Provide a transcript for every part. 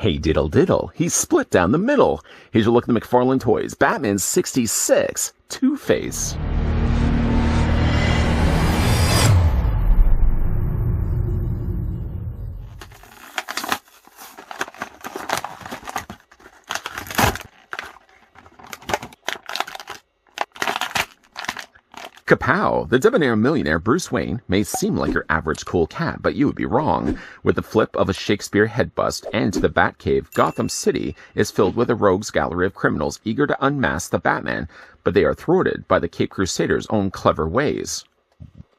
Hey diddle diddle, he's split down the middle. Here's your look at the McFarlane toys. Batman 66, Two-Face. Kapow! The debonair millionaire Bruce Wayne may seem like your average cool cat, but you would be wrong. With the flip of a Shakespeare head bust and to the Batcave, Gotham City is filled with a rogues gallery of criminals eager to unmask the Batman, but they are thwarted by the Cape Crusaders' own clever ways.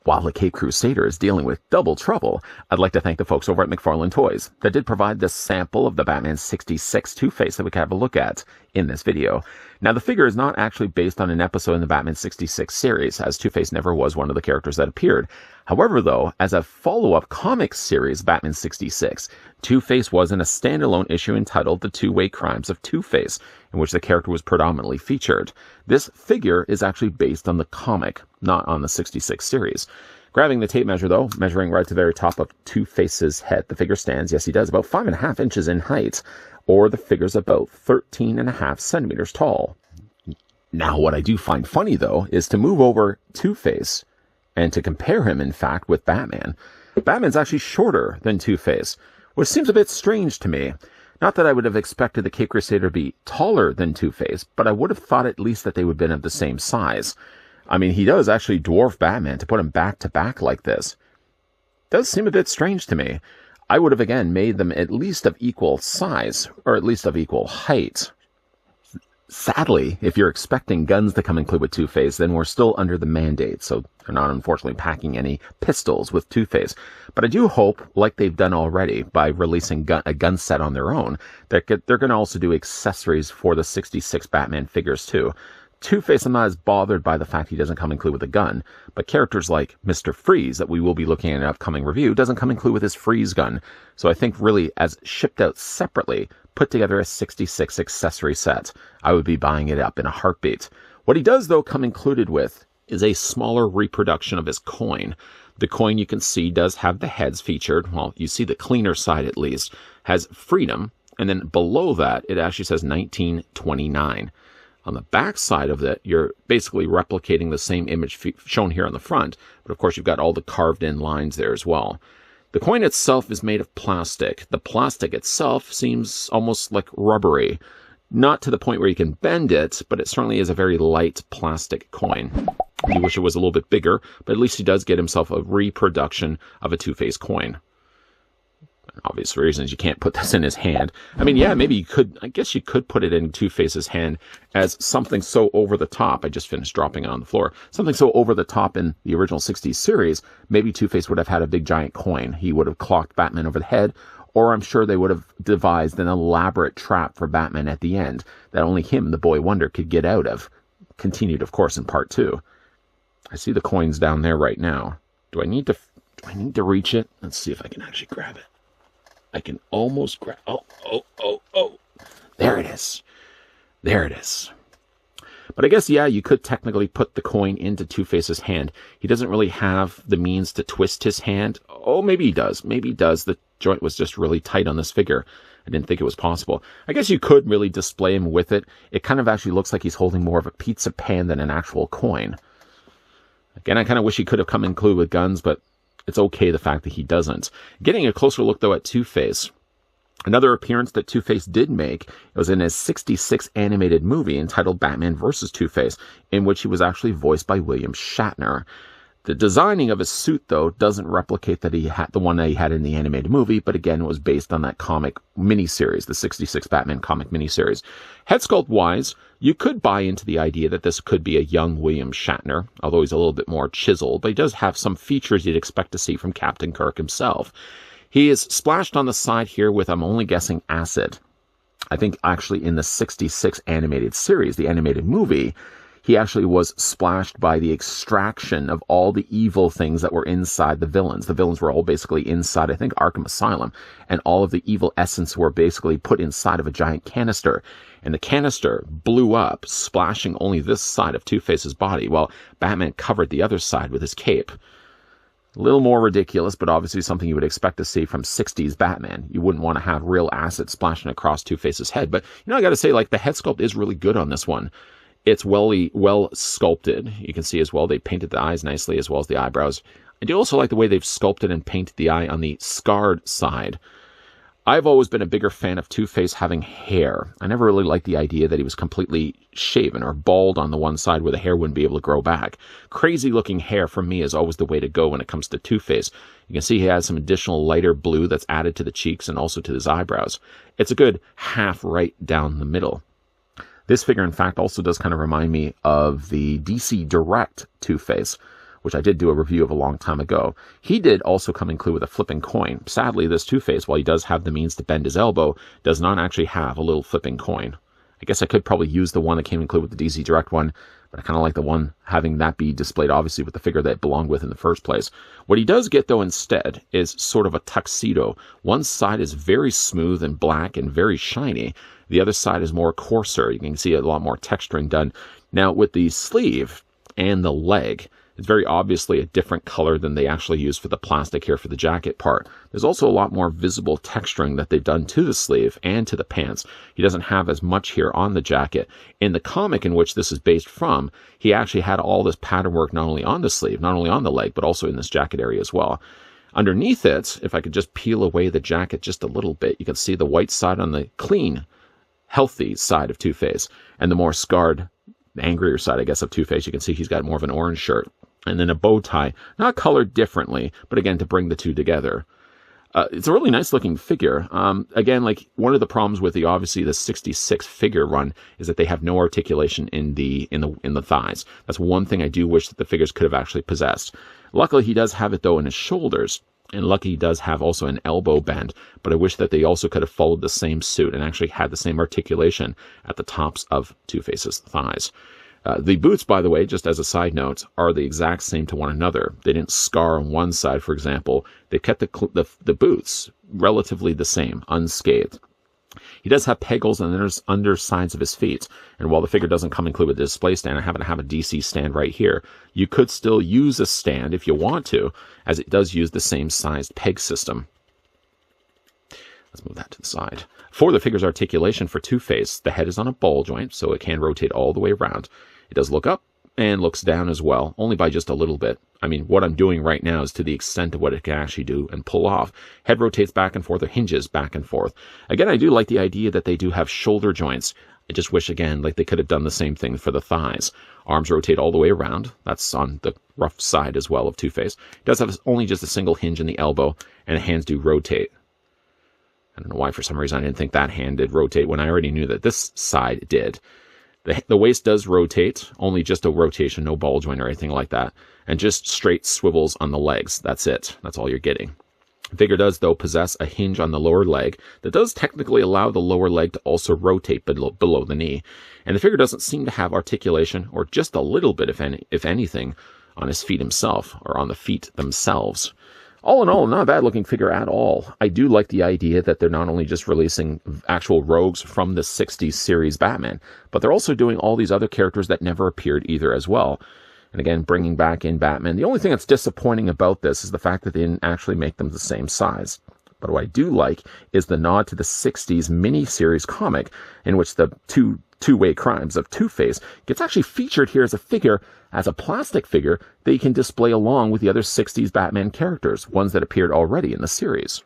While the Cape Crusader is dealing with double trouble, I'd like to thank the folks over at McFarlane Toys that did provide this sample of the Batman 66 Two-Face that we can have a look at in this video. Now, the figure is not actually based on an episode in the Batman 66 series, as Two-Face never was one of the characters that appeared. However, though, as a follow-up comic series, Batman 66, Two-Face was in a standalone issue entitled The Two-Way Crimes of Two-Face, in which the character was predominantly featured. This figure is actually based on the comic, not on the 66 series. Grabbing the tape measure, though, measuring right to the very top of Two-Face's head, the figure stands, yes he does, about 5.5 inches in height, or the figure's about 13.5 centimeters tall. Now, what I do find funny, though, is to move over Two-Face and to compare him, in fact, with Batman. Batman's actually shorter than Two-Face, which seems a bit strange to me. Not that I would have expected the Cape Crusader to be taller than Two-Face, but I would have thought at least that they would have been of the same size. I mean, he does actually dwarf Batman to put him back to back like this. Does seem a bit strange to me. I would have, again, made them at least of equal size, or at least of equal height. Sadly, if you're expecting guns to come included with Two-Face, then we're still under the mandate, so they're not unfortunately packing any pistols with Two-Face. But I do hope, like they've done already, by releasing a gun set on their own, that they're going to also do accessories for the 66 Batman figures too. Two-Face, I'm not as bothered by the fact he doesn't come included with a gun, but characters like Mr. Freeze, that we will be looking at in an upcoming review, doesn't come included with his Freeze gun. So I think really, as shipped out separately, put together a 66 accessory set, I would be buying it up in a heartbeat. What he does, though, come included with is a smaller reproduction of his coin. The coin, you can see, does have the heads featured. Well, you see the cleaner side, at least, has freedom, and then below that, it actually says 1929. On the back side of it, you're basically replicating the same image shown here on the front, but of course you've got all the carved-in lines there as well. The coin itself is made of plastic. The plastic itself seems almost like rubbery. Not to the point where you can bend it, but it certainly is a very light plastic coin. I wish it was a little bit bigger, but at least he does get himself a reproduction of a Two-Face coin. Obvious reasons you can't put this in his hand. I mean, yeah, maybe you could, I guess you could put it in Two-Face's hand as something so over the top. I just finished dropping it on the floor. Something so over the top in the original 60s series, maybe Two-Face would have had a big giant coin. He would have clocked Batman over the head, or I'm sure they would have devised an elaborate trap for Batman at the end that only him, the Boy Wonder, could get out of. Continued, of course, in part 2. I see the coins down there right now. Do I need to reach it? Let's see if I can actually grab it. I can almost grab... Oh. There it is. There it is. But I guess, yeah, you could technically put the coin into Two-Face's hand. He doesn't really have the means to twist his hand. Oh, maybe he does. Maybe he does. The joint was just really tight on this figure. I didn't think it was possible. I guess you could really display him with it. It kind of actually looks like he's holding more of a pizza pan than an actual coin. Again, I kind of wish he could have come included with guns, but it's okay the fact that he doesn't. Getting a closer look, though, at Two-Face. Another appearance that Two-Face did make was in his 66 animated movie entitled Batman vs. Two-Face, in which he was actually voiced by William Shatner. The designing of his suit, though, doesn't replicate that he had the one that he had in the animated movie, but again, it was based on that comic miniseries, the 66 Batman comic miniseries. Head sculpt-wise, you could buy into the idea that this could be a young William Shatner, although he's a little bit more chiseled, but he does have some features you'd expect to see from Captain Kirk himself. He is splashed on the side here with, I'm only guessing, acid. I think actually in the 66 animated series, the animated movie, he actually was splashed by the extraction of all the evil things that were inside the villains. The villains were all basically inside, I think, Arkham Asylum, and all of the evil essence were basically put inside of a giant canister. And the canister blew up, splashing only this side of Two-Face's body, while Batman covered the other side with his cape. A little more ridiculous, but obviously something you would expect to see from 60s Batman. You wouldn't want to have real acid splashing across Two-Face's head. But, I got to say, like, the head sculpt is really good on this one. It's well sculpted. You can see as well, they painted the eyes nicely as well as the eyebrows. I do also like the way they've sculpted and painted the eye on the scarred side. I've always been a bigger fan of Two-Face having hair. I never really liked the idea that he was completely shaven or bald on the one side where the hair wouldn't be able to grow back. Crazy looking hair for me is always the way to go when it comes to Two-Face. You can see he has some additional lighter blue that's added to the cheeks and also to his eyebrows. It's a good half right down the middle. This figure, in fact, also does kind of remind me of the DC Direct Two-Face, which I did do a review of a long time ago. He did also come included with a flipping coin. Sadly, this Two-Face, while he does have the means to bend his elbow, does not actually have a little flipping coin. I guess I could probably use the one that came included with the DC Direct one, but I kind of like the one having that be displayed, obviously, with the figure that it belonged with in the first place. What he does get, though, instead, is sort of a tuxedo. One side is very smooth and black and very shiny. The other side is more coarser. You can see a lot more texturing done. Now, with the sleeve and the leg, it's very obviously a different color than they actually use for the plastic here for the jacket part. There's also a lot more visible texturing that they've done to the sleeve and to the pants. He doesn't have as much here on the jacket. In the comic in which this is based from, he actually had all this pattern work not only on the sleeve, not only on the leg, but also in this jacket area as well. Underneath it, if I could just peel away the jacket just a little bit, you can see the white side on the clean, healthy side of Two-Face, and the more scarred, angrier side, I guess, of Two-Face. You can see he's got more of an orange shirt. And then a bow tie, not colored differently, but again, to bring the two together. It's a really nice looking figure. Again, like one of the problems with obviously the 66 figure run is that they have no articulation in the thighs. That's one thing I do wish that the figures could have actually possessed. Luckily, he does have it though in his shoulders. And lucky he does have also an elbow bend, but I wish that they also could have followed the same suit and actually had the same articulation at the tops of Two-Face's thighs. The boots, by the way, just as a side note, are the exact same to one another. They didn't scar on one side, for example. They kept the boots relatively the same, unscathed. He does have peg holes on the undersides of his feet, and while the figure doesn't come included with a display stand, I happen to have a DC stand right here. You could still use a stand if you want to, as it does use the same sized peg system. Let's move that to the side. For the figure's articulation for Two-Face, the head is on a ball joint, so it can rotate all the way around. It does look up and looks down as well, only by just a little bit. I mean, what I'm doing right now is to the extent of what it can actually do and pull off. Head rotates back and forth or hinges back and forth. Again, I do like the idea that they do have shoulder joints. I just wish, again, like they could have done the same thing for the thighs. Arms rotate all the way around. That's on the rough side as well of Two-Face. It does have only just a single hinge in the elbow, and the hands do rotate. I don't know why, for some reason, I didn't think that hand did rotate when I already knew that this side did. The waist does rotate, only just a rotation, no ball joint or anything like that. And just straight swivels on the legs. That's it. That's all you're getting. The figure does, though, possess a hinge on the lower leg that does technically allow the lower leg to also rotate below the knee. And the figure doesn't seem to have articulation, or just a little bit, if anything, on his feet himself, or on the feet themselves. All in all, not a bad looking figure at all. I do like the idea that they're not only just releasing actual rogues from the 60s series Batman, but they're also doing all these other characters that never appeared either as well. And again, bringing back in Batman. The only thing that's disappointing about this is the fact that they didn't actually make them the same size. But what I do like is the nod to the 60s mini-series comic in which the two-way crimes of Two-Face gets actually featured here as a figure, as a plastic figure that you can display along with the other 60s Batman characters, ones that appeared already in the series.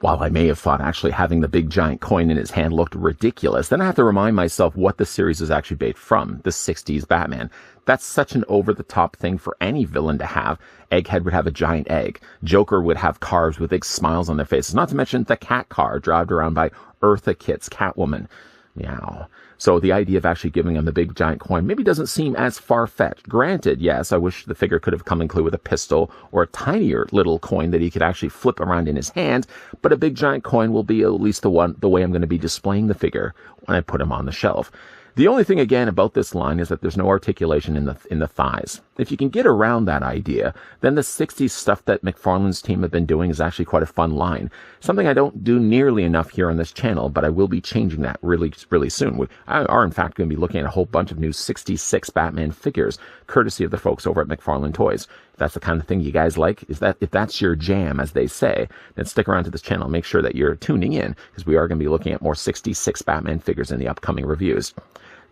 While I may have thought actually having the big giant coin in his hand looked ridiculous, then I have to remind myself what the series is actually based from, the 60s Batman. That's such an over-the-top thing for any villain to have. Egghead would have a giant egg. Joker would have cars with big smiles on their faces, not to mention the cat car driven around by Eartha Kitt's Catwoman. Meow. So the idea of actually giving him the big giant coin maybe doesn't seem as far-fetched. Granted, yes, I wish the figure could have come included with a pistol or a tinier little coin that he could actually flip around in his hand, but a big giant coin will be at least the way I'm going to be displaying the figure when I put him on the shelf. The only thing, again, about this line is that there's no articulation in the thighs. If you can get around that idea, then the 60s stuff that McFarlane's team have been doing is actually quite a fun line. Something I don't do nearly enough here on this channel, but I will be changing that really, really soon. We are, in fact, going to be looking at a whole bunch of new 66 Batman figures, courtesy of the folks over at McFarlane Toys. If that's the kind of thing you guys like, if that's your jam, as they say, then stick around to this channel. Make sure that you're tuning in, because we are going to be looking at more 66 Batman figures in the upcoming reviews.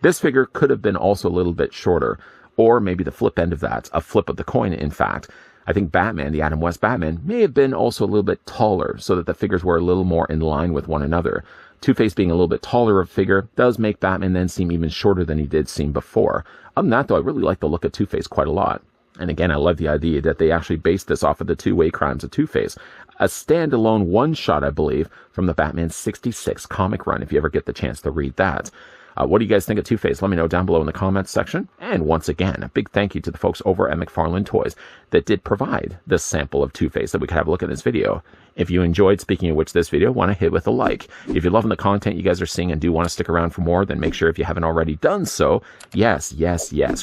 This figure could have been also a little bit shorter, or maybe the flip end of that, a flip of the coin, in fact. I think Batman, the Adam West Batman, may have been also a little bit taller, so that the figures were a little more in line with one another. Two-Face being a little bit taller of a figure does make Batman then seem even shorter than he did seem before. Other than that, though, I really like the look of Two-Face quite a lot. And again, I love the idea that they actually based this off of the two-way crimes of Two-Face. A standalone one-shot, I believe, from the Batman 66 comic run, if you ever get the chance to read that. What do you guys think of Two-Face? Let me know down below in the comments section. And once again, a big thank you to the folks over at McFarlane Toys that did provide this sample of Two-Face that we could have a look at in this video. If you enjoyed, speaking of which, this video, want to hit with a like. If you're loving the content you guys are seeing and do want to stick around for more, then make sure, if you haven't already done so, yes,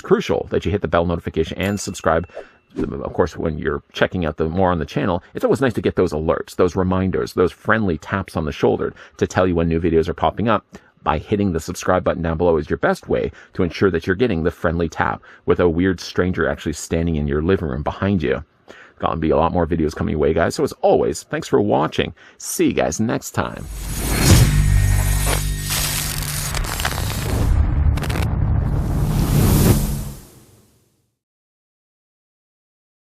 crucial that you hit the bell notification and subscribe. Of course, when you're checking out more on the channel, it's always nice to get those alerts, those reminders, those friendly taps on the shoulder to tell you when new videos are popping up. By hitting the subscribe button down below is your best way to ensure that you're getting the friendly tap with a weird stranger actually standing in your living room behind you. Gonna be a lot more videos coming your way, guys. So as always, thanks for watching. See you guys next time.